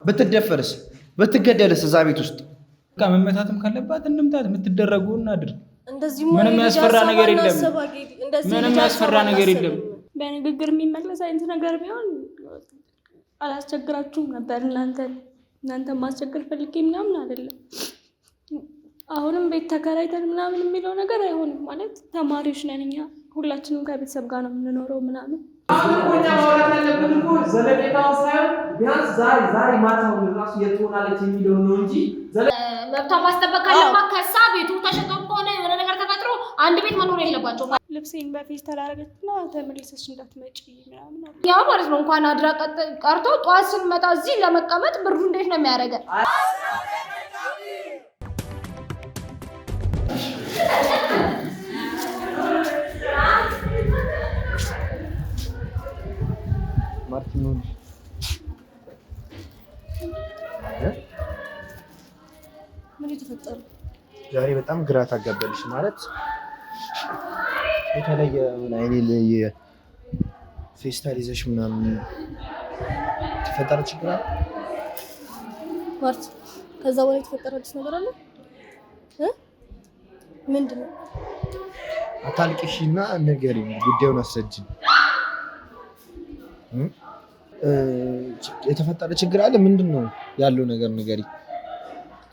ብትደፈርስ ብትገደልስ እዛ ቤት ውስጥ በቃ መመታትም ካለባት እንምታት። የምትደረገውን አድርግ። ምንም ያስፈራ ነገር የለም። ምንም ያስፈራ ነገር የለም። በንግግር የሚመለስ አይነት ነገር ቢሆን አላስቸግራችሁም ነበር። እናንተ ማስቸገር ፈልጌ ምናምን አይደለም። አሁንም ቤት ተከራይተን ምናምን የሚለው ነገር አይሆንም። ማለት ተማሪዎች ነን እኛ፣ ሁላችንም ከቤተሰብ ጋር ነው የምንኖረው ምናምን። ዘለቄታውን ሳይሆን ቢያንስ ዛሬ ማታውን ራሱ የትሆናለች የሚለው ነው እንጂ መብቷን ማስጠበቅ ካለባት ከሳ ቤቱ ተሸጦ ከሆነ የሆነ ነገር ተፈጥሮ አንድ ቤት መኖር የለባቸውም። ልብሴን በፌስታል አደረገችና ተመልሰሽ እንዳትመጪ ምናምን አለ። ያው ማለት ነው እንኳን አድራ ቀርቶ ጠዋት ስንመጣ እዚህ ለመቀመጥ ብሩ እንዴት ነው የሚያደርገን? ማርቲን ምን የተፈጠረ ዛሬ በጣም ግራ ታጋባለሽ። ማለት የተለየ አይኔ ላይ ፌስታል ይዘሽ ምናምን ተፈጠረ ችግር አለ ማርት? ከዛ በኋላ የተፈጠረ አዲስ ነገር አለ? ምንድን ነው? አታልቅሽና ንገሪኝ፣ ጉዳዩን አስረጅኝ። የተፈጠረ ችግር አለ? ምንድን ነው ያለው ነገር ንገሪ።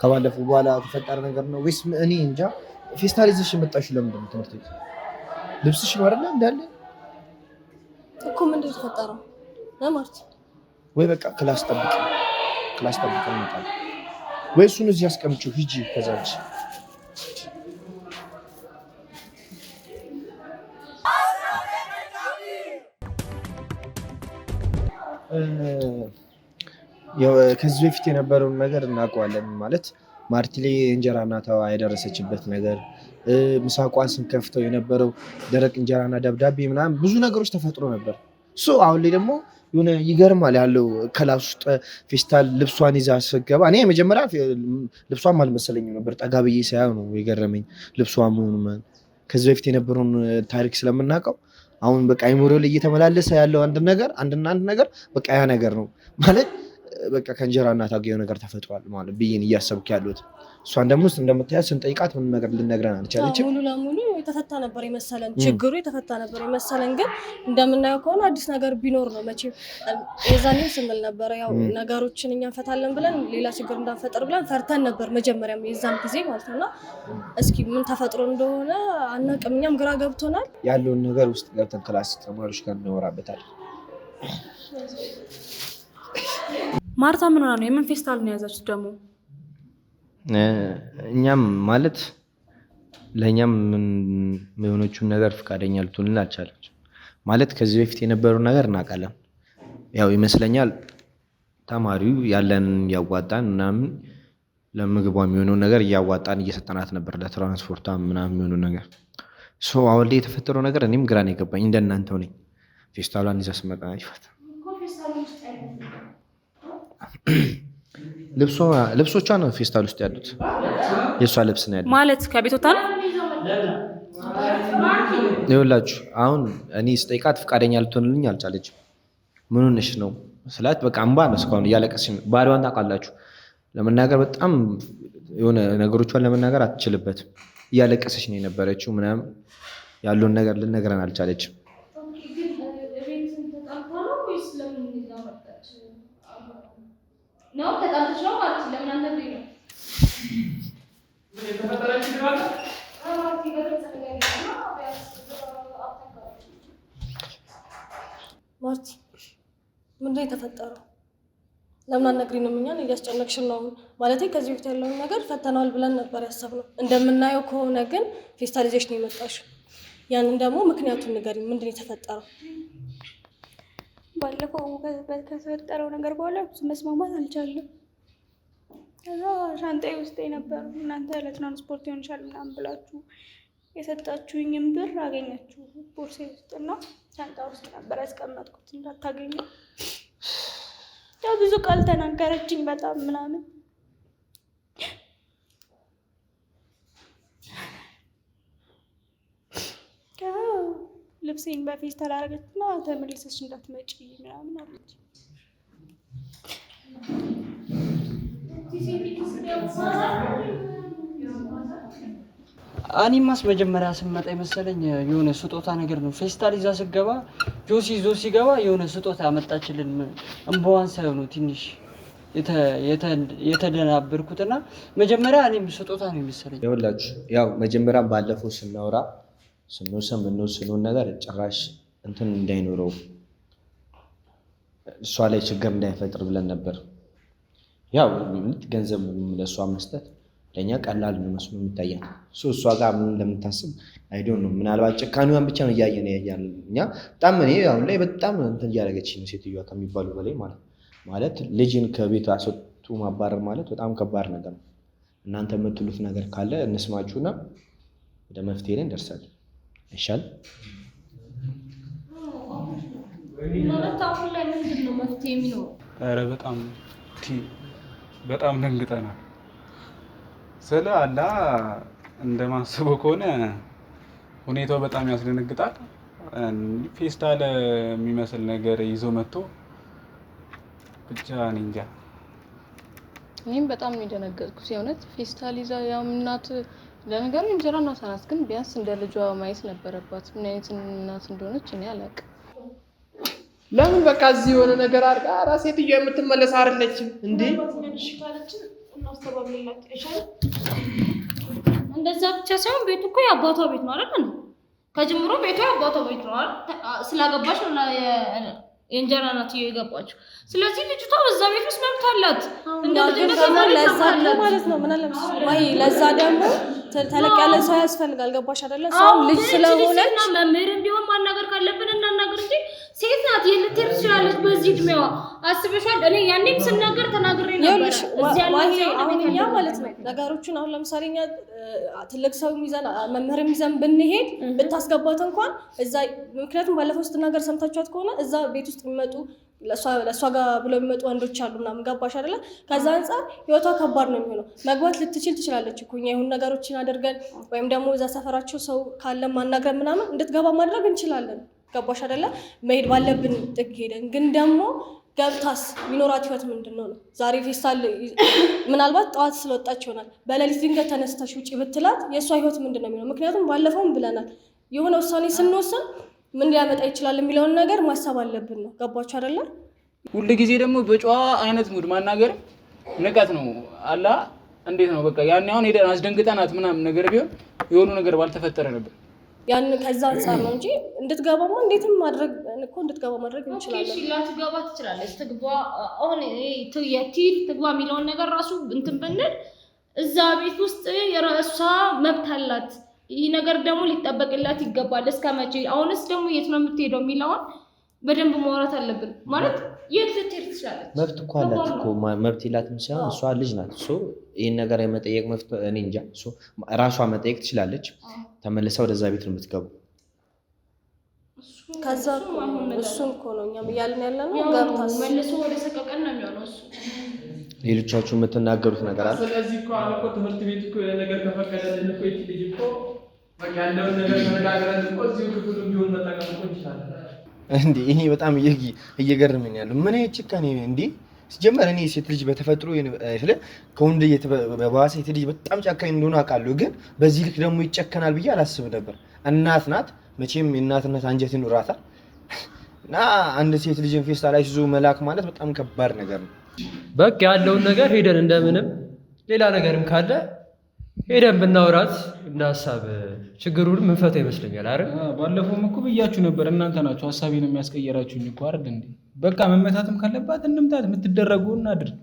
ከባለፈው በኋላ የተፈጠረ ነገር ነው ወይስ እኔ እንጃ። ፌስታል ይዘሽ የመጣሽው ለምንድን ነው? ትምህርት ቤት ልብስሽ ነው አይደል እንዳለ እኮ። ምንድን ነው የተፈጠረው ማርት? ወይ በቃ ክላስ ጠብቀን እንመጣለን፣ ወይ እሱን እዚህ አስቀምጪው ሂጂ። ከዛ ልጅ ከዚህ በፊት የነበረውን ነገር እናውቀዋለን። ማለት ማርቲ ላይ እንጀራ እናቷ የደረሰችበት ነገር፣ ምሳቋን ስንከፍተው የነበረው ደረቅ እንጀራና ደብዳቤ ምናምን ብዙ ነገሮች ተፈጥሮ ነበር። አሁን ላይ ደግሞ የሆነ ይገርማል ያለው ክላስ ውስጥ ፌስታል ልብሷን ይዛ ስገባ እኔ መጀመሪያ ልብሷን አልመሰለኝም ነበር። ጠጋ ብዬ ሳያው ነው የገረመኝ ልብሷ መሆኑ። ከዚህ በፊት የነበረውን ታሪክ ስለምናውቀው አሁን በቃ አይሞሪ ላይ እየተመላለሰ ያለው አንድ ነገር በቃ ያ ነገር ነው ማለት በቃ ከእንጀራ እናት አገኘው ነገር ተፈጥሯል ማለት ብዬን እያሰብክ ያሉት። እሷን ደግሞ እንደምታያት ስንጠይቃት ምንም ነገር ልነግረን አልቻለችም። ሙሉ ለሙሉ የተፈታ ነበር የመሰለን፣ ችግሩ የተፈታ ነበር የመሰለን። ግን እንደምናየው ከሆነ አዲስ ነገር ቢኖር ነው መቼም። የዛኔም ስንል ነበረ ያው ነገሮችን እኛ እንፈታለን ብለን ሌላ ችግር እንዳንፈጠር ብለን ፈርተን ነበር መጀመሪያም የዛን ጊዜ ማለት ነውና እስኪ ምን ተፈጥሮ እንደሆነ አናውቅም። እኛም ግራ ገብቶናል። ያለውን ነገር ውስጥ ገብተን ክላስ ተማሪዎች ጋር እናወራበታለን። ማርታ ምን ሆና ነው? የምን ፌስታል ነው የያዛችሁት ደግሞ? እኛም ማለት ለእኛም የሆነችውን ነገር ፈቃደኛ ልትሆንልን አልቻለች። ማለት ከዚህ በፊት የነበረውን ነገር እናውቃለን። ያው ይመስለኛል ተማሪው ያለን እያዋጣን ምናምን ለምግቧ የሚሆነውን ነገር እያዋጣን እየሰጠናት ነበር፣ ለትራንስፖርቷ ምናምን የሚሆነው ነገር። አሁን ላይ የተፈጠረው ነገር እኔም ግራ ነው የገባኝ። እንደናንተው ነኝ። ፌስታሏን ይዛ ስመጣ ይፈታ ልብሶቿ ነው ፌስታል ውስጥ ያሉት። የእሷ ልብስ ነው ያለው ማለት ከቤት ወጣ ነው። ይኸውላችሁ አሁን እኔ ስጠይቃት ፈቃደኛ ልትሆንልኝ አልቻለችም። ምን ሆነሽ ነው ስላት በቃ እምባ ነው እስካሁን እያለቀሰች ነው። ባሏን ታውቃላችሁ፣ ለመናገር በጣም የሆነ ነገሮቿን ለመናገር አትችልበትም። እያለቀሰች ነው የነበረችው ምናምን። ያለውን ነገር ልነግረን አልቻለችም። ነው ተጣልተሽ ነው ማለት ለምን አንደብኝ ነው ማርቲ? ምንድን ነው የተፈጠረው? ለምን አትነግሪንም? እኛን እያስጨነቅሽን ነው። ማለት ከዚህ በፊት ያለውን ነገር ፈተናል ብለን ነበር ያሰብነው። እንደምናየው ከሆነ ግን ፌስታሊዜሽን ነው የመጣሽው። ያንን ደግሞ ምክንያቱን ንገሪኝ። ምንድን ነው የተፈጠረው? ባለፈው ከተፈጠረው ነገር በኋላ ብዙ መስማማት አልቻለም። ከዛ ሻንጣዬ ውስጥ የነበሩ እናንተ ለትራንስፖርት ይሆንሻል ምናምን ብላችሁ የሰጣችሁኝም ብር አገኛችሁ ቦርሴ ውስጥና ሻንጣ ውስጥ ነበር ያስቀመጥኩት እንዳታገኙ። ብዙ ቃል ተናገረችኝ በጣም ምናምን። ልብሴን በፌስታል አደረገችና ተመልሰሽ እንዳትመጪ ምናምን አለች። እኔማስ መጀመሪያ ስመጣ የመሰለኝ የሆነ ስጦታ ነገር ነው። ፌስታል ይዛ ስገባ ጆሲ ይዞ ሲገባ የሆነ ስጦታ ያመጣችልን እንባዋን ሳይሆን ትንሽ የተደናበርኩትና መጀመሪያ እኔም ስጦታ ነው የመሰለኝ። ይኸውላችሁ ያው መጀመሪያ ባለፈው ስናወራ ስንወስን ነገር ጭራሽ እንትን እንዳይኖረው እሷ ላይ ችግር እንዳይፈጥር ብለን ነበር። ያው ገንዘብ ለእሷ መስጠት ለእኛ ቀላል መስሎ የሚታየን እሷ ጋር ምን እንደምታስብ አይዶን ነው። ምናልባት ጭካኔዋን ብቻ ነው እያየን እኛ በጣም እኔ አሁን ላይ በጣም እንትን እያደረገች ነው ሴትዮዋ ከሚባሉ በላይ ማለት ልጅን ከቤት አስወጡ ማባረር ማለት በጣም ከባድ ነገር ነው። እናንተ የምትሉት ነገር ካለ እንስማችሁና ወደ መፍትሄ ላይ እንደርሳለን። ይሻል ማለት አሁን ላይ ምንድን ነው መፍትሄ የሚኖረው? ኧረ በጣም ደንግጠናል። ስለ አላ እንደማስበው ከሆነ ሁኔታው በጣም ያስደነግጣል። ፌስታል የሚመስል ነገር ይዞ መጥቶ ብቻ እኔ እንጃ። እኔም በጣም ነው የደነገጥኩት የእውነት ፌስታል ይዛ ያው እናት ለነገሩ እንጀራ እናት ናት፣ ግን ቢያንስ እንደ ልጇ ማየት ነበረባት። ምን አይነት እናት እንደሆነች እኔ አላውቅም። ለምን በቃ እዚህ የሆነ ነገር አድርጋ ራሴ ሴትዮ የምትመለስ አይደለችም እንዴ? እንደዛ ብቻ ሳይሆን ቤቱ እኮ የአባቷ ቤት ነው አይደል? ከጅምሮ ቤቱ የአባቷ ቤት ነው አይደል? ስላገባች ነው የእንጀራ እናትዬ የገባችው። ስለዚህ ልጅቷ በዛ ቤት ውስጥ መብት አላት። ለዛ ማለት ነው ምን አለ ወይ ለዛ ደግሞ ተለቅ ያለ ሰው ያስፈልጋል። ገባሽ አይደለ? ሰው ልጅ ስለሆነች መምህርም ቢሆን ማናገር ካለብን እናናገር እንጂ ሴት ናት። ልትሄድ ትችላለች በዚህ እድሜዋ። አስበሻል? እኔ ያኔም ስናገር ተናግሬ ነበር። አሁን እኛ ማለት ነው ነገሮችን አሁን ለምሳሌ እኛ ትልቅ ሰው ይዘን መምህርም ይዘን ብንሄድ ብታስገባት እንኳን እዛ ምክንያቱም ባለፈው ስትናገር ሰምታችኋት ከሆነ እዛ ቤት ውስጥ የሚመጡ ለእሷ ጋር ብለው የሚመጡ ወንዶች አሉ ምናምን። ገባሽ አይደለ? ከዛ አንጻር ህይወቷ ከባድ ነው የሚሆነው። መግባት ልትችል ትችላለች እኮ እኛ ይሁን ነገሮችን አድርገን ወይም ደግሞ እዛ ሰፈራቸው ሰው ካለ ማናገር ምናምን እንድትገባ ማድረግ እንችላለን። ገባሽ አይደለ? መሄድ ባለብን ጥግ ሄደን ግን ደግሞ ገብታስ የሚኖራት ህይወት ምንድን ነው? ዛሬ ፌስታል ምናልባት ጠዋት ስለወጣች ይሆናል። በሌሊት ድንገት ተነስተሽ ውጪ ብትላት የእሷ ህይወት ምንድን ነው የሚሆነው? ምክንያቱም ባለፈውም ብለናል የሆነ ውሳኔ ስንወስን ምን ሊያመጣ ይችላል የሚለውን ነገር ማሰብ አለብን ነው። ገባችሁ አይደለ? ሁሉ ጊዜ ደግሞ በጨዋ አይነት ሙድ ማናገር ንቀት ነው አላ። እንዴት ነው በቃ ያን አሁን ሄደን አስደንግጠናት ምናምን ነገር ቢሆን የሆኑ ነገር ባልተፈጠረ ነበር። ያን ከዛ አንፃር ነው እንጂ እንድትገባማ እንዴትም ማድረግ እኮ እንድትገባ ማድረግ እንችላለን። እሺ ላትገባ ትችላለች። ትግባ አሁን የቲል ትግባ የሚለውን ነገር ራሱ እንትን ብንል እዛ ቤት ውስጥ የራሷ መብት አላት። ይህ ነገር ደግሞ ሊጠበቅላት ይገባል። እስከመቼ? አሁንስ ደግሞ የት ነው የምትሄደው የሚለውን በደንብ ማውራት አለብን። ማለት የት ልትሄድ ትችላለች? መብት እኮ አላት እኮ መብት የላትም ሳይሆን እሷ ልጅ ናት። ይህን ነገር የመጠየቅ መብት እኔ እንጃ ራሷ መጠየቅ ትችላለች። ተመልሳ ወደዛ ቤት ነው የምትገባው። ከዛ እሱን እኮ ነው እኛም እያልን ያለ ነው። ገብታስ መልሶ ወደ ሰቀቀን ነው የሚሆነው እሱ። ሌሎቻችሁ የምትናገሩት ነገር አለ? ስለዚህ እኮ አሁን እኮ ትምህርት ቤት እኮ የሆነ ነገር ከፈቀደልን እኮ ይቺ ልጅ እኮ በቃ ያለውን ነገር ተነጋግረን እኮ እዚሁ ክፍሉ ቢሆን መጠቀም እኮ እንችላለን። እንዴ ይሄ በጣም እየገረመኝ ያለው ምን ጭካኔ እንዴ! ሲጀመር እኔ ሴት ልጅ በተፈጥሮ ከወንድ በባሰ ሴት ልጅ በጣም ጨካኝ እንደሆነ አውቃለሁ፣ ግን በዚህ ልክ ደግሞ ይጨከናል ብዬ አላስብ ነበር። እናት ናት መቼም የእናትነት አንጀት ይኖራታል። እና አንድ ሴት ልጅን ፌስታል ላይ ይዞ መላክ ማለት በጣም ከባድ ነገር ነው። በቃ ያለውን ነገር ሄደን እንደምንም ሌላ ነገርም ካለ ሄደን ብናወራት እና ሀሳብ ችግሩን ምንፈታ ይመስለኛል አይደል? ባለፈውም እኮ ብያችሁ ነበር። እናንተ ናችሁ ሀሳቤን የሚያስቀየራችሁኝ እኮ አይደል እንዴ? በቃ መመታትም ካለባት እንምታት፣ የምትደረጉ እናድርግ።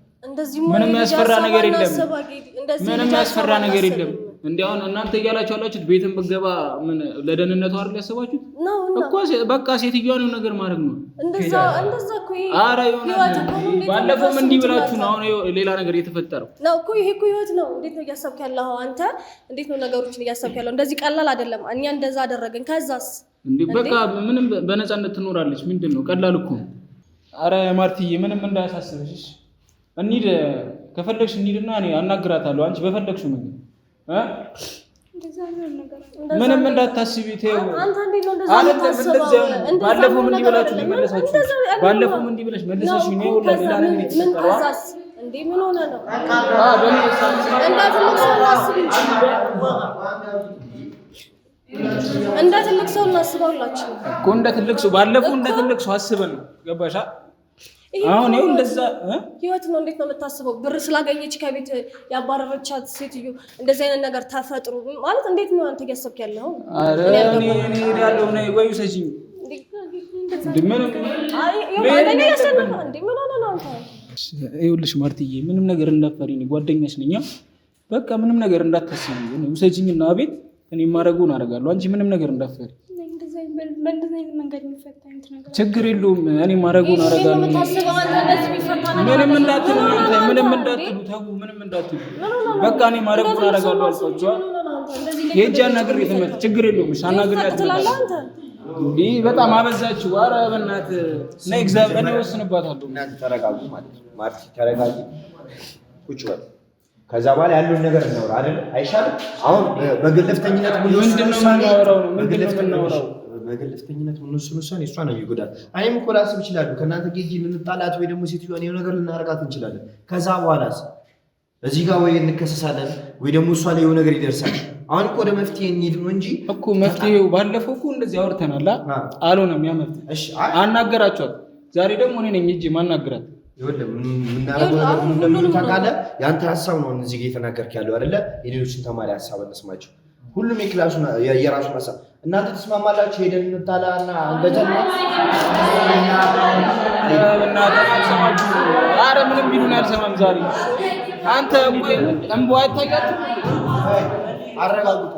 ምንም ያስፈራ ነገር የለም። ምንም ያስፈራ ነገር የለም። እንዲያውን እናንተ እያላችሁ ያላችሁት ቤትን ብትገባ ምን ለደህንነቱ አይደል ያሰባችሁት እኮ? በቃ ሴትዮዋን ነገር ማድረግ ነው። እንደዛ እኮ ኧረ ባለፈውም እንዲህ ብላችሁ ነው አሁን ሌላ ነገር የተፈጠረው ነው እኮ። ይሄ እኮ ህይወት ነው። እንዴት ነው እያሰብክ ያለው አንተ? እንዴት ነው ነገሮችን እያሰብክ ያለው? እንደዚህ ቀላል አይደለም። እኛ እንደዛ አደረግን ከዛስ እንዴ? በቃ ምንም በነፃነት ትኖራለች። ምንድን ነው ቀላል እኮ። ኧረ ማርትዬ ምንም እንዳያሳስብሽ። እንሂድ ከፈለግሽ እንሂድና እኔ አናግራታለሁ። አንቺ በፈለግሽው ነገር ምንም እንዳታስቢ። ተይው አንተ እንዴት ነው እንደዛ አይደለም። ባለፈውም እንዲህ ብላችሁ ነው መለሳችሁ። ባለፈውም እንዲህ ብለሽ መለሰሽ ነው። ሌላ ነገር የተፈጠረው እንዴ ምን ሆነ ነው? እንደ ትልቅ ሰው እናስብ እንጂ እንደ ትልቅ ሰው እናስባላችሁ እኮ እንደ ትልቅ ሰው ባለፈው እንደ ትልቅ ሰው አስበን ነው ገባሻ? አሁን ይኸው እንደዛ ህይወት ነው። እንዴት ነው የምታስበው? ብር ስላገኘች ከቤት ያባረረቻት ሴትዮ እንደዚህ አይነት ነገር ተፈጥሮ ማለት እንዴት ነው አንተ እያሰብክ ያለው? አረ እኔ እሄዳለሁ ነይ ወይ ውሰጂኝ። ይኸውልሽ ማርትዬ ምንም ነገር እንዳትፈሪ፣ እኔ ጓደኛሽ ነኝ። በቃ ምንም ነገር እንዳታስቢ፣ ውሰጂኝና ቤት እኔ የማደርገውን አደርጋለሁ። አንቺ ምንም ነገር እንዳትፈሪ። ችግር የለውም እኔ የማደርገውን አደርጋለሁ። ምንም እንዳትሉ ተው፣ ምንም እንዳትሉ በቃ እኔ የማደርገውን አደርጋለሁ አልኳቸው። ሄጄ አናግሬ ትመጣ ችግር የለውም። እሺ አናግሬያት እንዴ በጣም አበዛችሁ። ኧረ በእናትህ ነይ እግዚአብሔር እኔ ወስንባታለሁ። እናንተ ተረጋጉ ማለት ነው። ማርቲ ተረጋጊ፣ ቁጭ በል። ከዛ በኋላ ያለውን ነገር እናውራ አይደል? አይሻልም? አሁን በግልፍተኝነት ምን የምናወራው ነው? በግልፍተኝነት ምን ውሳኔ እሷ ነው ይጎዳል። እኔም እኮ ላስብ እችላለሁ ከእናንተ ጌጂ ልንጣላት ወይ ደግሞ ሴትዮዋን የሆነ ነገር ልናረጋት እንችላለን። ከዛ በኋላስ እዚህ ጋር ወይ እንከሰሳለን ወይ ደግሞ እሷ ላይ የሆነ ነገር ይደርሳል። አሁን እኮ ወደ መፍትሄ እንሂድ ነው እንጂ እኮ መፍትሄው ባለፈው እኮ እንደዚህ አውርተናል። አልሆነም ያ መፍትሄ። እሺ አናገራቸዋት። ዛሬ ደግሞ እኔ ነኝ እንጂ ማናገራት። ይኸውልህ የምናደርገው ነገር ምን እንደሆነ ታውቃለህ። የአንተ ሀሳብ ነው እዚህ ጋር የተናገርክ ያለው አይደለ? የሌሎችን ተማሪ ሀሳብ እንስማቸው። ሁሉም የክላሱን የራሱን ሀሳብ እናንተ ተስማማላችሁ። ሄደን እንጣላና እንደጀና ኧረ ምንም ቢሉን አልሰማም ዛሬ አንተ እንቧ አይታያትም። አረጋጉታ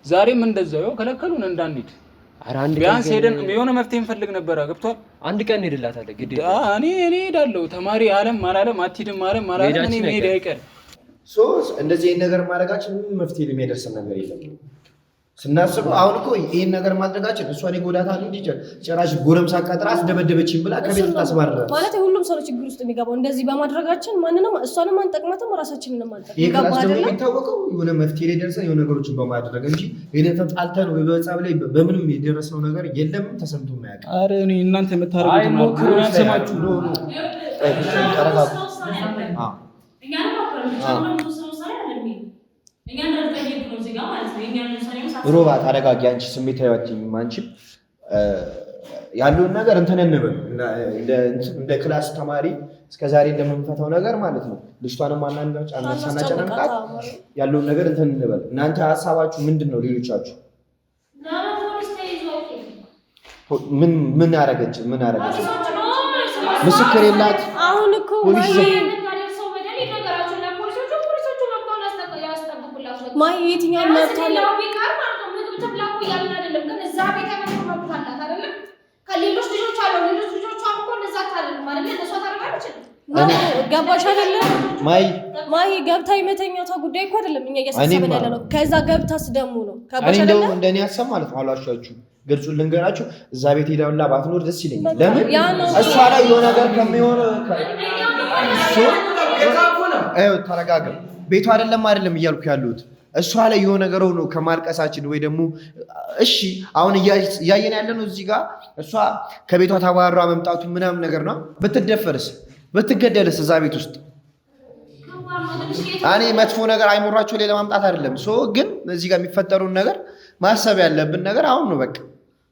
ዛሬም እንደዛው ከለከሉን እንዳንሄድ። ቢያንስ ሄደን የሆነ መፍትሄ እንፈልግ ነበረ። ገብቷል? አንድ ቀን እንሄድላታለን። ግድ እኔ እሄዳለሁ። ተማሪ አለም አላለም አትሄድም አለም አላለም እኔ መሄድ አይቀርም። እንደዚህ አይነት ነገር ማድረጋችን ምንም መፍትሄ የሚያደርሰን ነገር የለም። ስናስበው አሁን እኮ ይሄን ነገር ማድረጋችን እሷን ይጎዳታል እንጂ ጭራሽ ጎረምሳ ቀጥራ አስደበደበችኝ ብላ ከቤት ታስባረረ ማለት ሁሉም ሰው ችግር ውስጥ የሚገባው እንደዚህ በማድረጋችን ማንንም እሷንም አንጠቅማትም ራሳችንንም አንጠቅም። ይሄ ክላስ ደግሞ የሚታወቀው የሆነ መፍትሄ ላይ ደርሰን የሆነ ነገሮችን በማድረግ እንጂ ሄደን ተጣልተን ወይ በጸብ ላይ በምንም የደረስነው ነገር የለም። ተሰምቶ የማያውቅ ኧረ እኔ እናንተ የምታረጉት ነው ያልሰማችሁ ነው። ተረጋጉ። ሮባ ተረጋጊ። አንቺ ስሜታዊ አትይኝም። አንቺም ያለውን ነገር እንትን እንበል እንደ ክላስ ተማሪ እስከዛሬ እንደምንፈታው ነገር ማለት ነው። ልጅቷንም ሳናጨናንቃት ያለውን ነገር እንትን እንበል። እናንተ ሀሳባችሁ ምንድን ነው? ሌሎቻችሁ ምን አረገች? ምስክር የላት አሁን እኮ ማይ የትኛው መብት አለ? ምግብ ትብላ እኮ እያልን አይደለም፣ ግን እዛ ቤት መብት አላት አይደለም? ከሌሎች ልጆች አሉ። ሌሎች ልጆች እኮ እንደዛ አታደርግም አይደለ? እሷ ታደርጋለች። ገባሽ አይደለ? ማይ ገብታ የመተኛቷ ጉዳይ እኮ አይደለም። እኛ እያሳሰበን ያለ ነው። ከዛ ገብታስ ደግሞ ነው ገባሽ አይደለ? እንደኔ ሀሳብ ማለት ነው። አሏሻችሁ ግልጹን ልንገራችሁ፣ እዛ ቤት ሄዳውላ ባትኖር ደስ ይለኛል። ለምን እሷ ላይ የሆነ ነገር ከሚሆን ተረጋጋ። ቤቱ አይደለም እያልኩ ያሉት እሷ ላይ የሆነ ነገር ሆኖ ከማልቀሳችን ወይ ደግሞ እሺ አሁን እያየን ያለ ነው እዚህ ጋር እሷ ከቤቷ ተባሯ መምጣቱ ምናምን ነገር ነው። ብትደፈርስ ብትገደልስ እዛ ቤት ውስጥ እኔ መጥፎ ነገር አይሞራቸው ላይ ለማምጣት አይደለም። ግን እዚህ ጋር የሚፈጠሩን ነገር ማሰብ ያለብን ነገር አሁን ነው። በቃ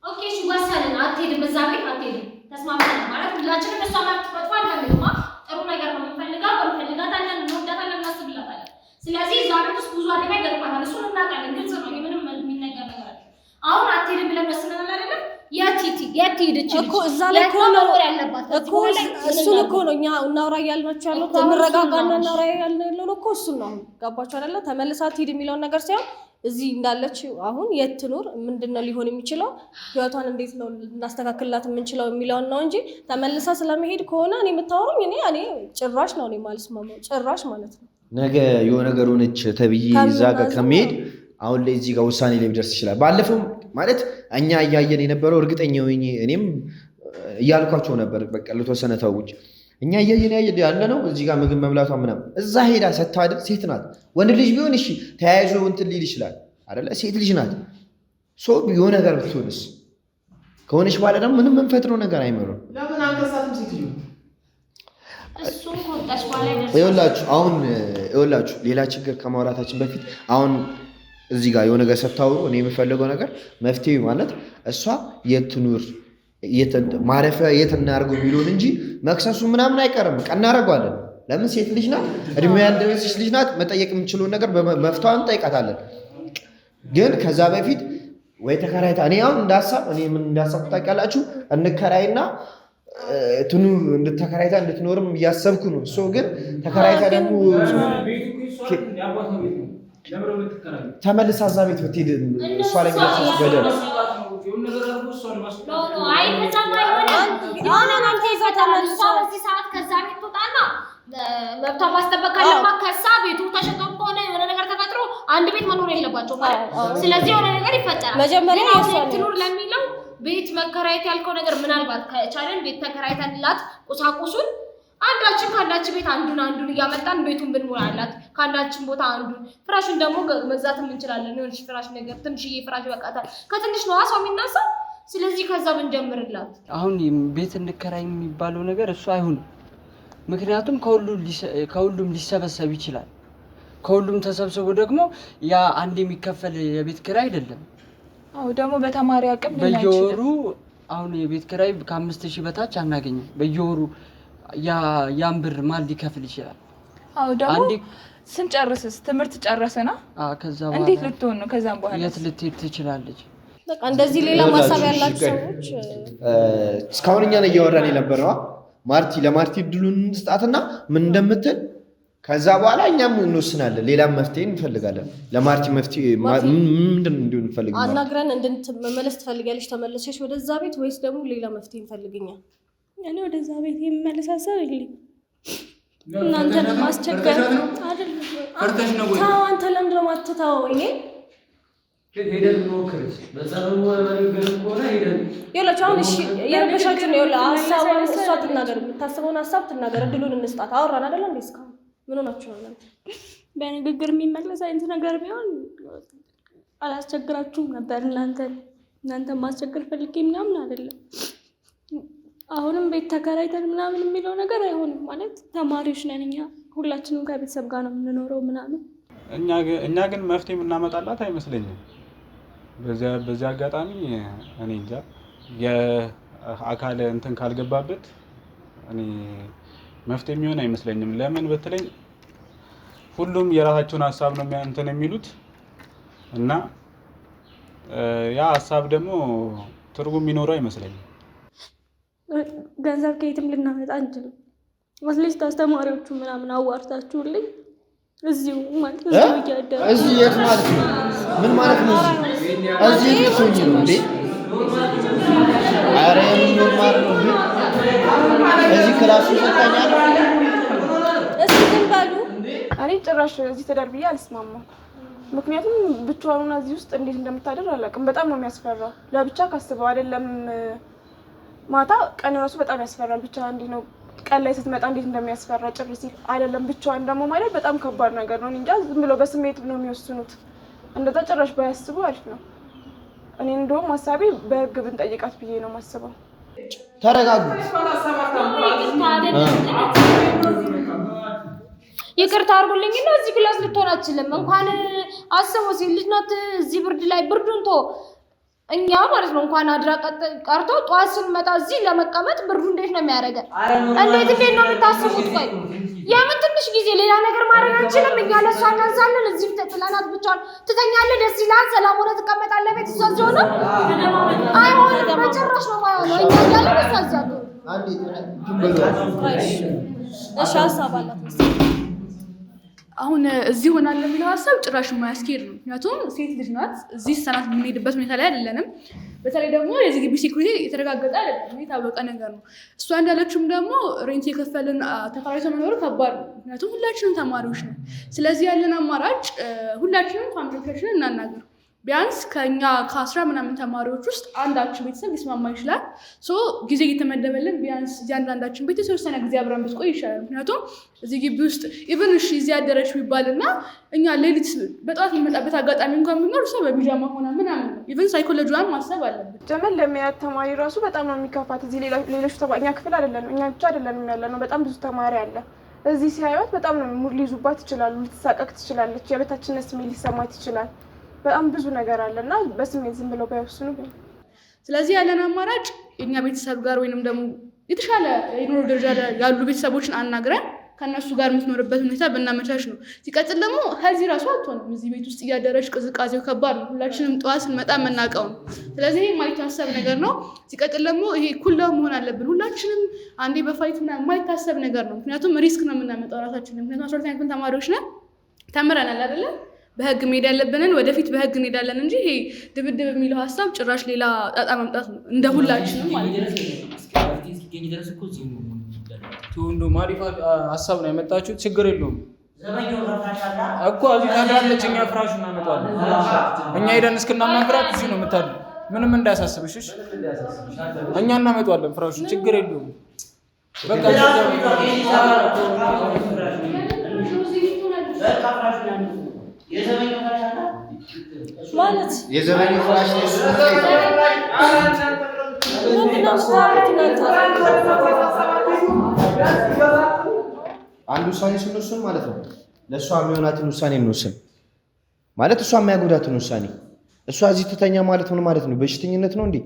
ኦኬ እሺ ወሰንን። አትሄድም፣ እዛ ቤት አትሄድም። ተስማምተናል ማለት ሁላችንም እሷ ማለት ተፈጥሮ አይደለም። ጥሩ ነገር ነው የምንፈልጋው፣ እንፈልጋታለን፣ እንወዳታለን፣ እናስብላታለን። ስለዚህ እዛ ቤት ውስጥ ብዙ አደጋ ይገጥማታል። እሱን እናውቃለን፣ ግልጽ ነው። ምንም የሚነገር ነገር አለ። አሁን አትሄድም ብለን ወስነናል አይደለም? የት ሄደች እኮ እዛ ላይ እኮ ነው እኮ እሱን እኮ ነው እኛ እናውራ እያልናቸው ያለው እንረጋጋና እናውራ ያልነው እኮ እሱን ነው። ገባችሁ አይደለ? ተመልሳ ትሄድ የሚለውን ነገር ሳይሆን እዚህ እንዳለች አሁን የት ትኖር፣ ምንድነው ሊሆን የሚችለው፣ ህይወቷን እንዴት ነው እናስተካክልላት የምንችለው የሚለውን ነው እንጂ ተመልሳ ስለመሄድ ከሆነ እኔ የምታወሩኝ እኔ ጭራሽ ነው የማልስማማው፣ ጭራሽ ማለት ነው። ነገ የሆነ ነገር ሆነች ተብዬ እዛ ጋር ከመሄድ አሁን ላይ እዚህ ጋር ውሳኔ ላይ ሊደርስ ይችላል። ባለፈው ማለት እኛ እያየን የነበረው እርግጠኛ ሆኜ እኔም እያልኳቸው ነበር። በቃ ለተወሰነ ተውጭ እኛ እያየን ያለ ነው እዚህ ጋር ምግብ መብላቷ ምናምን። እዛ ሄዳ ስታድር ሴት ናት። ወንድ ልጅ ቢሆን እሺ ተያይዞ እንትን ሊል ይችላል አይደለ? ሴት ልጅ ናት። የሆነ ነገር ብትሆንስ ከሆነች በኋላ ደግሞ ምንም የምንፈጥረው ነገር አይመሩም። ለምን አንከሳትም? ሴት ልጅ እሱን ቆጣሽ ባላ ይኸውላችሁ አሁን ሌላ ችግር ከማውራታችን በፊት አሁን እዚህ ጋር የሆነ ነገር ስታወሩ እኔ የምፈልገው ነገር መፍትሄ ማለት እሷ የትኑር ማረፊያ የት እናደርገው የሚሉን እንጂ መክሰሱ ምናምን አይቀርም። እናደርገዋለን። ለምን ሴት ልጅ ናት፣ እድሜ ያልደረሰች ልጅ ናት። መጠየቅ የምችለውን ነገር መፍትሄዋን እንጠይቃታለን። ግን ከዛ በፊት ወይ ተከራይታ እኔ አሁን ምን እንዳሳብ ታውቃላችሁ? እንከራይና ተከራይታ እንድትኖርም እያሰብኩ ነው። እሱ ግን ተከራይታ ደግሞ ተመልሳ እዛ ቤት ብትሄድ እሷ ላይ የሚደርሰው በደል መብቷ ማስጠበቅ ካለባት ከሳ ቤቱ ተሸጦ ከሆነ የሆነ ነገር ተፈጥሮ አንድ ቤት መኖር የለባቸው ማለት። ስለዚህ የሆነ ነገር ይፈጠራል። መጀመሪያ ትኑር ለሚለው ቤት መከራየት ያልከው ነገር ምናልባት ከቻለን ቤት ተከራይተንላት ቁሳቁሱን አንዳችን ከአንዳችን ቤት አንዱን እያመጣን ቤቱን ብንሞላላት ከአንዳችን ቦታ አንዱን ፍራሽን ደግሞ መግዛትም እንችላለን። የሆነች ፍራሽ ነገር ትንሽዬ ፍራሽ በቃታል ከትንሽ ነው ሰው የሚናሳው። ስለዚህ ከዛ ብንጀምርላት። አሁን ቤት እንከራይ የሚባለው ነገር እሱ አይሆንም። ምክንያቱም ከሁሉም ሊሰበሰብ ይችላል። ከሁሉም ተሰብስቦ ደግሞ ያ አንድ የሚከፈል የቤት ኪራይ አይደለም። አዎ ደግሞ በተማሪ አቅም በየወሩ አሁን የቤት ኪራይ ከ5000 በታች አናገኝም። በየወሩ ያን ብር ማን ሊከፍል ይችላል? አዎ ደግሞ ስንጨርስስ ትምህርት ጨረሰና ከዛ በኋላ እንዴት ልትሆን ነው? ከዛም በኋላ የት ልትሄድ ትችላለች? በቃ እንደዚህ ሌላ ማሳብ ያላችሁ ሰዎች እስካሁን እኛ ነው እያወራን የነበረው። ለማርቲ እድሉን እንስጣትና ምን እንደምትል ከዛ በኋላ እኛም እንወስናለን። ሌላም መፍትሄ እንፈልጋለን። ለማርቲ መፍትሄ ምንድን እንዲሆን እንፈልጋለን? አናግረን እንድትመለስ ትፈልጊያለሽ? ተመለሰሽ ወደዛ ቤት ወይስ ደግሞ ሌላ መፍትሄ እንፈልግኛል? እኔ ወደዛ ቤት የምመለሳሰብ የለኝም። እናንተን ማስቸገር አይደለም። ፈርተሽ ነው ወይ? ታው አንተ ለምንድን ነው የማትተው? እኔ ሄደን ሞክርስ በዛው ነገር ከሆነ ሄደን ይኸውላችሁ አሁን እሺ የረበሻችሁ ነው። ይኸውልህ ሀሳቧን እሷ ትናገር፣ የምታስበውን ሀሳብ ትናገር። እድሉን እንስጣት። አወራን አይደል እንዴ? እስካሁን ምን ሆናችሁ ነው? በንግግር የሚመለስ አይነት ነገር ቢሆን አላስቸግራችሁም ነበር። እናንተ ማስቸገር ፈልጌ ምናምን አይደለም። አሁንም ቤት ተከራይተን ምናምን የሚለው ነገር አይሆንም። ማለት ተማሪዎች ነን እኛ፣ ሁላችንም ከቤተሰብ ጋር ነው የምንኖረው ምናምን። እኛ ግን መፍትሄ የምናመጣላት አይመስለኝም። በዚህ አጋጣሚ እኔ እንጃ የአካል እንትን ካልገባበት እኔ መፍትሄ የሚሆን አይመስለኝም። ለምን በተለይ ሁሉም የራሳቸውን ሀሳብ ነው እንትን የሚሉት እና ያ ሀሳብ ደግሞ ትርጉም የሚኖረው አይመስለኝም። ገንዘብ ከየትም ልናመጣ አንችልም። አትሊስት አስተማሪዎቹ ምናምን አዋርታችሁልኝ እዚሁ ማለት እዚህ የት ማለት ነው? ምን ማለት ነው? እዚህ ልትሆኚ ነው እንዴ? ኧረ ኖርማል ነው እንዴ? እዚህ ክላስ ይሰጣኛል። እስኪ ግን ባሉ እኔ ጭራሽ እዚህ ተደርብዬ አልስማማም። ምክንያቱም ብቻዋን እዚህ ውስጥ እንዴት እንደምታደር አላውቅም። በጣም ነው የሚያስፈራው። ለብቻ ካስበው አይደለም ማታ ቀን ራሱ በጣም ያስፈራል። ብቻ እንዴ ነው ቀን ላይ ስትመጣ እንዴት እንደሚያስፈራ ጭር ሲል አይደለም ብቻዋን ደግሞ ማለት በጣም ከባድ ነገር ነው። እንጃ ዝም ብሎ በስሜት ነው የሚወስኑት። እንደዛ ጭራሽ ባያስቡ አሪፍ ነው። እኔ እንደውም ሀሳቤ በህግ ብንጠይቃት ብዬ ነው የማስበው። ተረጋጉ። ይቅርታ አድርጉልኝ እና እዚህ ክላስ ልትሆን አትችልም። እንኳን አስበው ሴት ልጅ ናት። እዚህ ብርድ ላይ ብርዱን ቶ እኛ ማለት ነው እንኳን አድራ ቀርቶ ጧት ስንመጣ እዚህ ለመቀመጥ ብርዱ እንዴት ነው የሚያደርገን? እንዴት ነው የምታስቡት? ቆይ የምን ትንሽ ጊዜ ሌላ ነገር ማድረግ አንችልም? እኛ ለእሷ እናንሳለን። እዚህ ጥላናት ብቻዋን ትተኛለህ፣ ደስ ይላል፣ ሰላም ሆነ ትቀመጣለህ። ቤት እሷ እዚህ ሆነ አይሆንም፣ በጭራሽ ነው የማይሆነው። እኛ እያለን እሷ እዚህ እሺ ሀሳብ አላት አሁን እዚህ ሆናለሁ የሚለው ሀሳብ ጭራሽ የማያስኬድ ነው። ምክንያቱም ሴት ልጅ ናት። እዚህ ሰናት የምንሄድበት ሁኔታ ላይ አይደለንም። በተለይ ደግሞ የዚህ ግቢ ሴኩሪቲ የተረጋገጠ አይደለም፣ የታወቀ ነገር ነው። እሷ እንዳለችውም ደግሞ ሬንት የከፈልን ተከራይቶ መኖሩ ከባድ ነው። ምክንያቱም ሁላችንም ተማሪዎች ነው። ስለዚህ ያለን አማራጭ ሁላችንም ፋሚሊዎቻችንን እናናገር። ቢያንስ ከኛ ከ10 ምናምን ተማሪዎች ውስጥ አንዳችን ቤተሰብ ሊስማማ ይችላል። ጊዜ እየተመደበልን ቢያንስ እያንዳንዳችን ቤት የተወሰነ ጊዜ አብረን ብትቆይ ይሻላል። ምክንያቱም እዚህ ግቢ ውስጥ ኢቨን እሺ እዚህ ያደረች ቢባልና እኛ ሌሊት በጠዋት የሚመጣበት አጋጣሚ እንኳን ቢኖር እሷ በቢጃማ ሆና ምናምን ነው። ኢቨን ሳይኮሎጂዋን ማሰብ አለብን። ጀመል ለሚያት ተማሪ ራሱ በጣም ነው የሚከፋት። እዚህ ሌሎች እኛ ክፍል አይደለም እኛ ብቻ አይደለም ያለነው፣ በጣም ብዙ ተማሪ አለ። እዚህ ሲያዩት በጣም ነው ሙድ ሊይዙባት ይችላሉ፣ ልትሳቀቅ ትችላለች፣ የበታችነት ስሜት ሊሰማት ይችላል። በጣም ብዙ ነገር አለና በስሜት ዝም ብለው ባይወስኑ። ስለዚህ ያለን አማራጭ የኛ ቤተሰብ ጋር ወይንም ደግሞ የተሻለ የኑሮ ደረጃ ያሉ ቤተሰቦችን አናግረን ከነሱ ጋር የምትኖርበት ሁኔታ ብናመቻች ነው። ሲቀጥል ደግሞ ከዚህ ራሱ አትሆንም። እዚህ ቤት ውስጥ እያደረች ቅዝቃዜው ከባድ ነው። ሁላችንም ጠዋት ስንመጣ የምናውቀው ነው። ስለዚህ የማይታሰብ ነገር ነው። ሲቀጥል ደግሞ ይሄ ኩላ መሆን አለብን። ሁላችንም አንዴ በፋይት ምናምን የማይታሰብ ነገር ነው። ምክንያቱም ሪስክ ነው የምናመጣው ራሳችንን። ምክንያቱም 12ኛ ክፍል ተማሪዎች ነን፣ ተምረናል አይደለ? በህግ መሄድ ያለብንን ወደፊት በህግ እንሄዳለን እንጂ ይሄ ድብድብ የሚለው ሀሳብ ጭራሽ ሌላ ጣጣ ማምጣት ነው እንደ ሁላችንም ማለት ነው። እንደውም አሪፍ ሀሳብ ነው ያመጣችሁት። ችግር የለውም እኮ እዚህ ታድራለች። እኛ ፍራሹ እናመጣለን። እኛ ሄደን እስክናናግራት እዚህ ነው የምታድር። ምንም እንዳያሳስብሽ እሺ? እኛ እናመጣለን ፍራሹን። ችግር የለውም በቃ ማለት የዘመኑ ፍራሽ ነው። አንድ ውሳኔ ስንወስን ማለት ነው ለእሷ የሚሆናትን ውሳኔ እንወስን ማለት እሷ የሚያጎዳትን ውሳኔ። እሷ እዚህ ትተኛ ማለት ምን ማለት ነው? በሽተኝነት ነው እንዴ?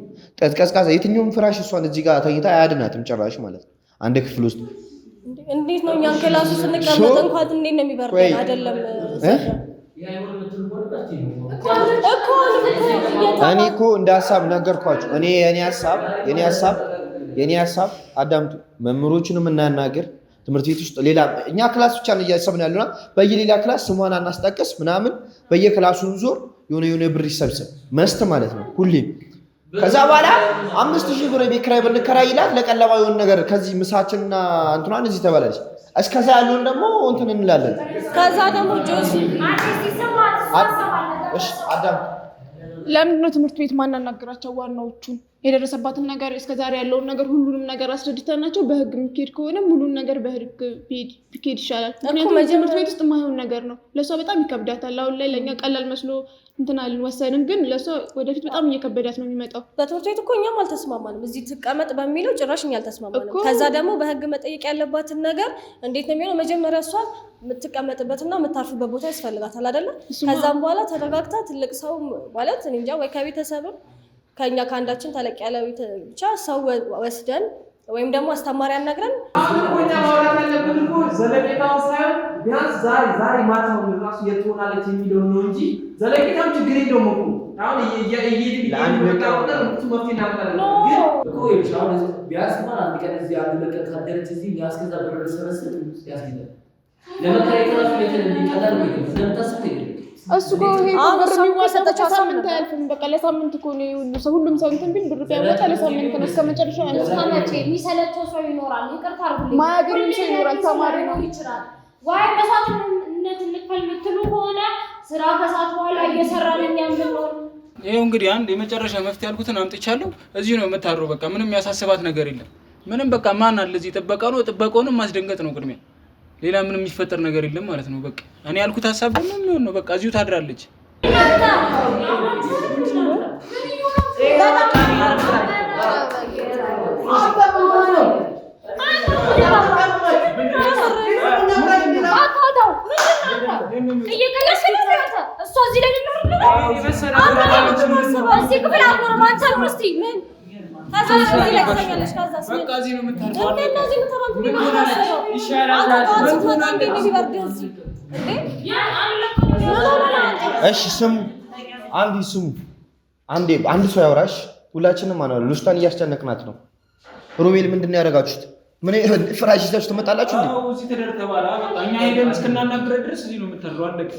ቀዝቃዛ የትኛውም ፍራሽ እሷን እዚህ ጋር ተኝታ አያድናትም ጭራሽ ማለት አንድ ክፍል ውስጥ እንዴት ነው እኛን ክላሱ ስንቀመጥ እንኳን እንዴት ነው የሚበርደን? አይደለም እኔ እኮ እንደ ሀሳብ ነገርኳችሁ። የኔ ሀሳብ አዳምጡ። መምህሮቹንም እናናገር ትምህርት ቤት ውስጥ ሌላ እኛ ክላስ ብቻ ነው እያሰብን ያለና በየሌላ ክላስ ስሟን አናስጠቀስ ምናምን በየክላሱን ዞር የሆነ ብር ይሰብሰብ መስት ማለት ነው ሁሌም። ከዛ በኋላ 5000 ብር ቤት ኪራይ ብንከራይላት ለቀለባ የሆነ ነገር ከዚህ ምሳችንና እንትኗን እዚህ ተበላለች። እስከዛ ያለውን ደግሞ እንትን እንላለን። ከዛ ደግሞ ጆሲ እሺ አዳም ለምንድን ነው ትምህርት ቤት ማናናገራቸው? ዋናዎቹን የደረሰባትን ነገር እስከዛሬ ያለውን ነገር ሁሉንም ነገር አስረድተናቸው በህግ የሚሄድ ከሆነ ሙሉን ነገር በህግ ቢሄድ ይሻላል። ምክንያቱም ትምህርት ቤት ውስጥ የማይሆን ነገር ነው። ለእሷ በጣም ይከብዳታል። አሁን ላይ ለእኛ ቀላል መስሎ እንትን አልወሰንም፣ ግን ለእሷ ወደፊት በጣም እየከበዳት ነው የሚመጣው። በትምህርት ቤት እኮ እኛም አልተስማማንም። እዚህ ትቀመጥ በሚለው ጭራሽ እኛ አልተስማማንም። ከዛ ደግሞ በህግ መጠየቅ ያለባትን ነገር እንዴት ነው የሚሆነው? መጀመሪያ እሷ የምትቀመጥበትና የምታርፍበት ቦታ ያስፈልጋታል አይደለ? ከዛም በኋላ ተረጋግታ ትልቅ ሰው ማለት እኔ እንጃ ወይ ከቤተሰብም ከኛ ከአንዳችን ተለቅ ያለ ብቻ ሰው ወስደን ወይም ደግሞ አስተማሪ አናግረን አሁን ማውራት ያለብን እኮ ዘለቄታው ሳይሆን ቢያንስ ዛሬ ማታው ራሱ የትሆናለች የሚለው ነው እንጂ ዘለቄታው ችግር የለውም እኮ አሁን ለአንድ መፍትሄ እናመጣለን። ግን እኮ ይሻው ቢያንስ ማለት አንድ ቀን እዚህ አንድ ለቀን ካደረች እዚህ ያስከዛ ብር ሰበሰብ ያስይዛል። ለመከራየት ራሱ ለተለቀቀ ነው እንደምታስብ እሱ እኮ ይሄ ብር የሚዋሰጠው ሳምንት አያልፍም። በቃ ለሳምንት እኮ ነው ሁሉም ሰው እንትን ቢል ብር ቢያወጣ ለሳምንት ነው እስከ መጨረሻው ያንስታናጭ የሚሰለቸው ሰው ይኖራል። ይቅርታ አድርጉልኝ፣ ማያገኝም ሰው ይኖራል። ተማሪ ነው ይችላል ወይ መስዋዕትነት ልክፈል የምትሉ ከሆነ ስራ ከሰዓት በኋላ እየሰራን እኛም ብንሆን ይሄው እንግዲህ አንድ የመጨረሻ መፍትሄ ያልኩትን አምጥቻለሁ። እዚህ ነው የምታድረው። በቃ ምንም ያሳስባት ነገር የለም። ምንም በቃ ማን አለ እዚህ ጥበቃ ነው። ጥበቃውንም ማስደንገጥ ነው ቅድሚያ። ሌላ ምንም የሚፈጠር ነገር የለም ማለት ነው። በቃ እኔ ያልኩት ሀሳብ ደግሞ የሚሆን ነው። በቃ እዚሁ ታድራለች። እሺ ስሙ አንድ ሰው ያወራሽ። ሁላችንም ማለት ነው ልጅቷን እያስጨነቅናት ነው። ሮቤል ምንድነው ያደረጋችሁት? ምን ፍራሽ ይዛችሁ ትመጣላችሁ እንዴ? አዎ እዚህ ተደርተባላ። በቃ እኛ ሄደን እስክናናግረን ድረስ እዚህ ነው የምታድረው። አለቀ።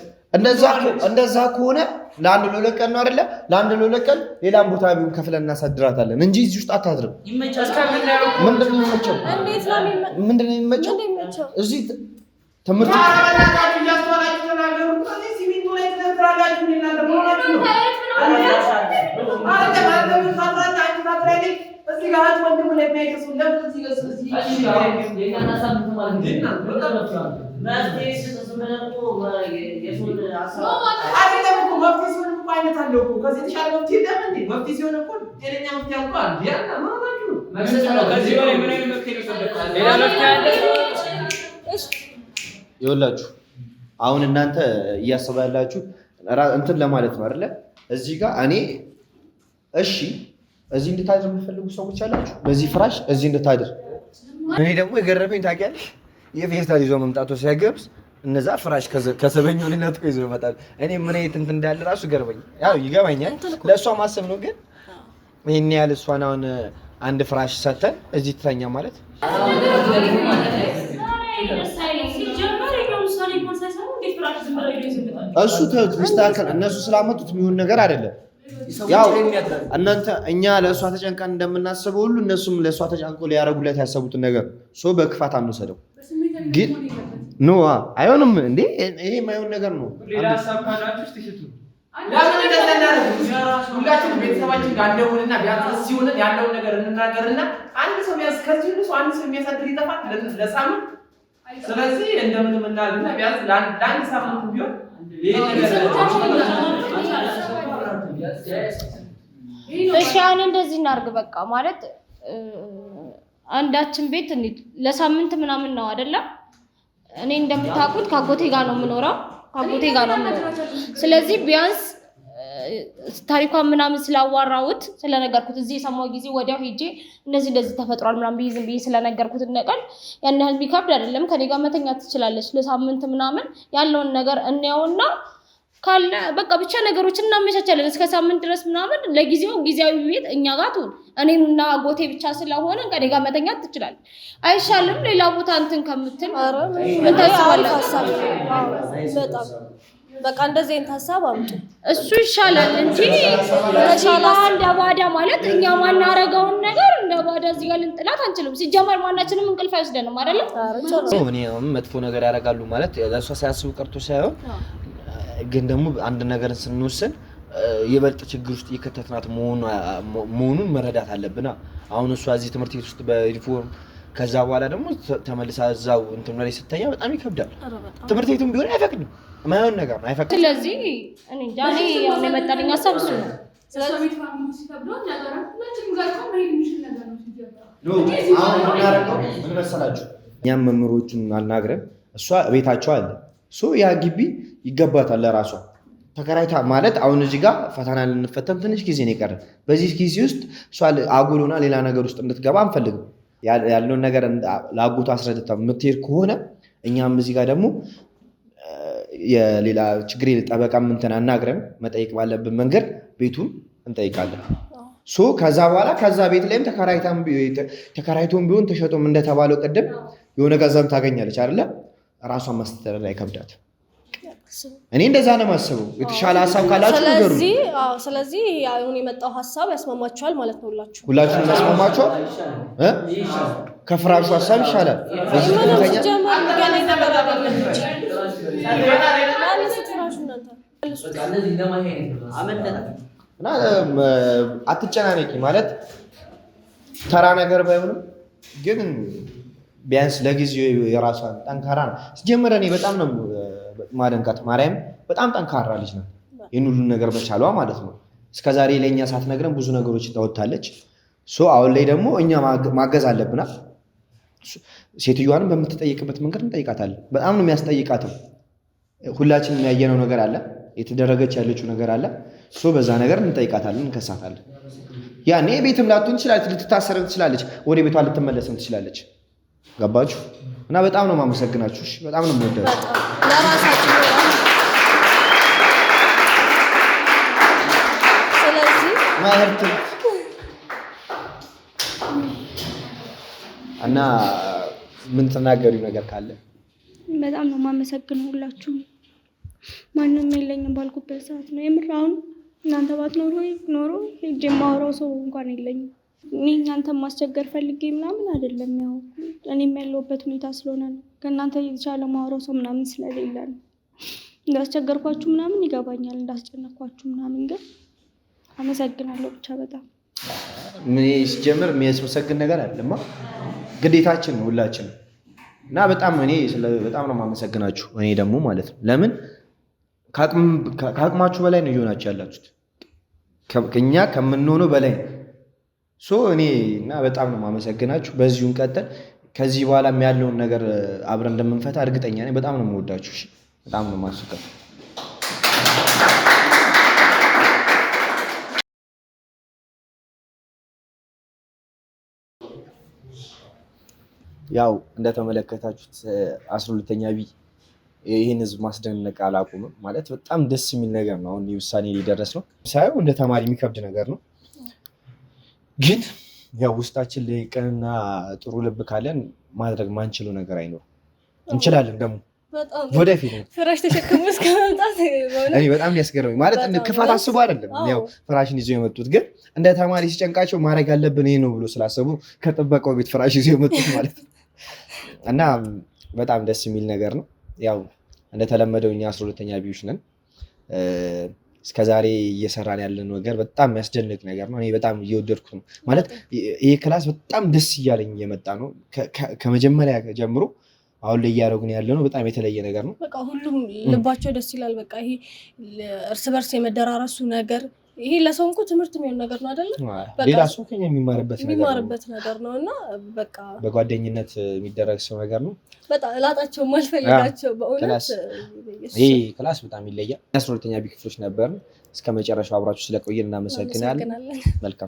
እንደዛ ከሆነ ለአንድ ለሁለት ቀን ነው አይደለ? ለአንድ ለሁለት ቀን ሌላም ቦታ ቢሆን ከፍለን እናሳድራታለን እንጂ እዚህ ውስጥ አታድርም። ምንድነው የሚመቸው? ምንድነው የሚመቸው? እዚህ ትምህርት ያስተዋላችሁ ተናገሩ። እዚህ ሲሚንቶ ላይ ተደርጋችሁ እናንተ እዚህ ጋር ወንድሙ ላይ የሚያይከሱ ለምን እዚህ ጋር እዚህ የኛና ሳምንት ማለት ነው መፍትሄ ስትስመረቁ የሱን አሳብ አይደለም እኮ መፍትሄ ሲሆን እኮ አይነት አለው እኮ ከዚህ የተሻለ መፍትሄ ለምን እንዴ መፍትሄ ሲሆን እኮ ጤነኛ መፍትሄ እኮ አለ ያና ማለት ነው ከዚህ በላይ ምን አይነት መፍትሄ ነው ሌላ መፍትሄ አለ ይኸውላችሁ አሁን እናንተ እያሰባላችሁ እንትን ለማለት ነው አይደለ እዚህ ጋር እኔ እሺ እዚህ እንድታድር የምትፈልጉ ሰዎች አላችሁ በዚህ ፍራሽ እዚህ እንድታድር እኔ ደግሞ የገረመኝ ታውቂያለሽ የፌስታል ይዞ መምጣቱ ሲያገብስ እነዛ ፍራሽ ከሰበኛው ሊነጥቁ ይዞ ይመጣል እኔ ምን አይነት እንትን እንዳለ ራሱ ገርመኝ ያው ይገባኛል ለእሷ ማሰብ ነው ግን ይሄን ያህል እሷን አሁን አንድ ፍራሽ ሰተን እዚህ ትተኛ ማለት እሱ ተስተካከል እነሱ ስላመጡት የሚሆን ነገር አይደለም ያው እናንተ እኛ ለእሷ ተጨንቀን እንደምናስበው ሁሉ እነሱም ለእሷ ተጨንቆ ሊያረጉለት ያሰቡትን ነገር ሶ በክፋት አንወሰደው ግን ኖ አይሆንም እንዴ ይሄ የማይሆን ነገር ነው ሌላ ሀሳብ ካላችሁ እስቲ ሽቱ ለምን እንደተናረጉ ሁላችንም ቤተሰባችን ጋር እንደሆነና ቢያንስ ሲሆን ያለውን ነገር እንናገርና አንድ ሰው ቢያንስ ከዚህ ሁሉ አንድ ሰው የሚያሳድር ይጠፋል ለሳምንት ስለዚህ እንደምንም እናልና ቢያንስ ለአንድ ሳምንት ቢሆን ይሄ ነገር እሺ አሁን እንደዚህ እናርግ በቃ ማለት አንዳችን ቤት ለሳምንት ምናምን ነው አይደለ እኔ እንደምታውቁት ካጎቴ ጋር ነው የምኖረው ስለዚህ ቢያንስ ታሪኳን ምናምን ስላዋራሁት ስለነገርኩት እዚህ የሰማው ጊዜ ወዲያው ሄጄ እንደዚህ ተፈጥሯል ምናምን ዝም ብዬ ስለነገርኩት ነቀል ያን ያህል ቢከብድ አይደለም ከኔ ጋር መተኛት ትችላለች ለሳምንት ምናምን ያለውን ነገር እንያውና ካለ በቃ ብቻ ነገሮችን እናመቻቻለን እስከ ሳምንት ድረስ ምናምን ለጊዜው ጊዜያዊ ቤት እኛ ጋር ትሁን እኔና አጎቴ ብቻ ስለሆነ ከኔ ጋር መተኛት ትችላለች አይሻልም ሌላ ቦታ እንትን ከምትል ምን ታስባለህ በጣም በቃ እንደዚህ አይነት ሀሳብ አምጡ እሱ ይሻላል እንጂ እንደ ባዳ ማለት እኛ ማናረጋውን ነገር እንደ ባዳ እዚህ ጋር ልንጥላት አንችልም ሲጀመር ማናችንም እንቅልፍ አይወስደንም አይደል እኔ መጥፎ ነገር ያደርጋሉ ማለት ለእሷ ሳያስቡ ቀርቶ ሳይሆን ግን ደግሞ አንድ ነገርን ስንወስን የበልጥ ችግር ውስጥ እየከተትናት መሆኑን መረዳት አለብና አሁን እሷ እዚህ ትምህርት ቤት ውስጥ በዩኒፎርም ከዛ በኋላ ደግሞ ተመልሳ እዛው እንትን ላይ ስተኛ በጣም ይከብዳል ትምህርት ቤቱም ቢሆን አይፈቅድም ማይሆን ነገር ነው አይፈቅድም ስለዚህ እኔ ጃኒ ያው የመጣልኝ ሀሳብ እሱ ነው ስለዚህ ፋሚሊ ሲከብደው ነገራ ሁላችንም ጋር ነው መሄድ የሚችል ነገር ነው ሲጀምር ምን መሰላችሁ እኛም መምህሮቹን አልናግረን እሷ ቤታቸው አለ ያ ግቢ ይገባታል ለራሷ ተከራይታ ማለት አሁን እዚህ ጋር ፈተና ልንፈተን ትንሽ ጊዜ ነው የቀረን በዚህ ጊዜ ውስጥ እሷ አጉሎና ሌላ ነገር ውስጥ እንድትገባ አንፈልግም ያለውን ነገር ለአጎቷ አስረድታ የምትሄድ ከሆነ እኛም እዚህ ጋር ደግሞ የሌላ ችግር ጠበቃ እንትን አናግረን መጠየቅ ባለብን መንገድ ቤቱን እንጠይቃለን ከዛ በኋላ ከዛ ቤት ላይም ተከራይቶም ቢሆን ተሸጦም እንደተባለው ቅድም የሆነ ገንዘብ ታገኛለች አይደለ ራሷን ማስተዳደር ላይ ከብዳት እኔ እንደዛ ነው የማስበው የተሻለ ሀሳብ ካላችሁ ነገሩ ስለዚህ አሁን የመጣው ሀሳብ ያስማማችኋል ማለት ነው ሁላችሁም ያስማማችኋል ከፍራሹ ሀሳብ ይሻላል እዚህ ተኛ እና አትጨናነቂ ማለት ተራ ነገር ባይሆንም ግን ቢያንስ ለጊዜው የራሷን ጠንካራ ነው ሲጀመር እኔ በጣም ነው ማደንቃት ማርያም በጣም ጠንካራ ልጅ ነው ይህን ሁሉ ነገር በቻሏ ማለት ነው እስከዛሬ ለእኛ ሳትነግረን ብዙ ነገሮች ታወጣለች አሁን ላይ ደግሞ እኛ ማገዝ አለብና ሴትዮዋንም በምትጠይቅበት መንገድ እንጠይቃታለን በጣም ነው የሚያስጠይቃትም ሁላችንም ያየነው ነገር አለ የተደረገች ያለችው ነገር አለ በዛ ነገር እንጠይቃታለን እንከሳታለን ያኔ ቤትም ላትሆን ትችላለች ልትታሰርም ትችላለች ወደ ቤቷ ልትመለስም ትችላለች ገባችሁ እና በጣም ነው ማመሰግናችሁ በጣም ነው የምወዳችሁ ለራሳችሁ ስለዚህ ማህርት እና ምን ተናገሪው ነገር ካለ በጣም ነው ማመሰግነው ሁላችሁም ማንንም የለኝም ባልኩበት ሰዓት ነው የምር አሁን እናንተ ባትኖሩ ኖሮ ሄጄ የማወራው ሰው እንኳን የለኝም እኔ እናንተን ማስቸገር ፈልጌ ምናምን አይደለም ያው እኔም ያለሁበት ሁኔታ ስለሆነ ነው ከእናንተ የተሻለ ማወራው ሰው ምናምን ስለሌለ ነው እንዳስቸገርኳችሁ ምናምን ይገባኛል እንዳስጨነኳችሁ ምናምን ግን አመሰግናለሁ ብቻ በጣም ምን ሲጀምር የሚያስመሰግን ነገር አይደለም፣ ግዴታችን ነው ሁላችን እና በጣም በጣም ነው የማመሰግናችሁ። እኔ ደግሞ ማለት ነው ለምን ከአቅማችሁ በላይ ነው እየሆናችሁ ያላችሁት፣ ከኛ ከምንሆነው በላይ እኔ እና በጣም ነው የማመሰግናችሁ። በዚሁ እንቀጥል። ከዚህ በኋላ ያለውን ነገር አብረን እንደምንፈታ እርግጠኛ ነኝ። በጣም ነው የምወዳችሁ። እሺ፣ በጣም ነው የማስቀር። ያው እንደተመለከታችሁት 12ኛ ቢ ይህን ህዝብ ማስደነቅ አላቁምም ማለት በጣም ደስ የሚል ነገር ነው። አሁን ውሳኔ ሊደረስ ነው ሳይሆን እንደ ተማሪ የሚከብድ ነገር ነው፣ ግን ያው ውስጣችን ላይ ቅንና ጥሩ ልብ ካለን ማድረግ ማንችለው ነገር አይኖርም። እንችላለን ደግሞ ወደፊት ፍራሽ ተሸክሞ እስከ መምጣት እኔ በጣም ያስገርመኝ ማለት ክፋት አስቦ አይደለም ያው ፍራሽን ይዘው የመጡት፣ ግን እንደ ተማሪ ሲጨንቃቸው ማድረግ ያለብን ይሄ ነው ብሎ ስላሰቡ ከጥበቃው ቤት ፍራሽ ይዘው የመጡት ማለት ነው። እና በጣም ደስ የሚል ነገር ነው። ያው እንደተለመደው እኛ 12ኛ ቢዎች ነን። እስከዛሬ እየሰራን ያለን ነገር በጣም የሚያስደንቅ ነገር ነው። እኔ በጣም እየወደድኩ ነው ማለት ይሄ ክላስ በጣም ደስ እያለኝ እየመጣ ነው። ከመጀመሪያ ጀምሮ አሁን ላይ እያደረጉን ያለ ነው በጣም የተለየ ነገር ነው። በቃ ሁሉም ልባቸው ደስ ይላል። በቃ ይሄ እርስ በርስ የመደራረሱ ነገር ይሄ ለሰው እንኳን ትምህርት የሚሆን ነገር ነው አይደለ? ሌላ ሰው ከኛ የሚማርበት ነገር ነው እና በቃ በጓደኝነት የሚደረግ ሰው ነገር ነው። በጣም ላጣቸው ማልፈልጋቸው በእውነት ይሄ ክላስ በጣም ይለያል። 12ኛ ቢ ክፍሎች ነበር። እስከ መጨረሻው አብራችሁ ስለቆየን እናመሰግናለን። መልካም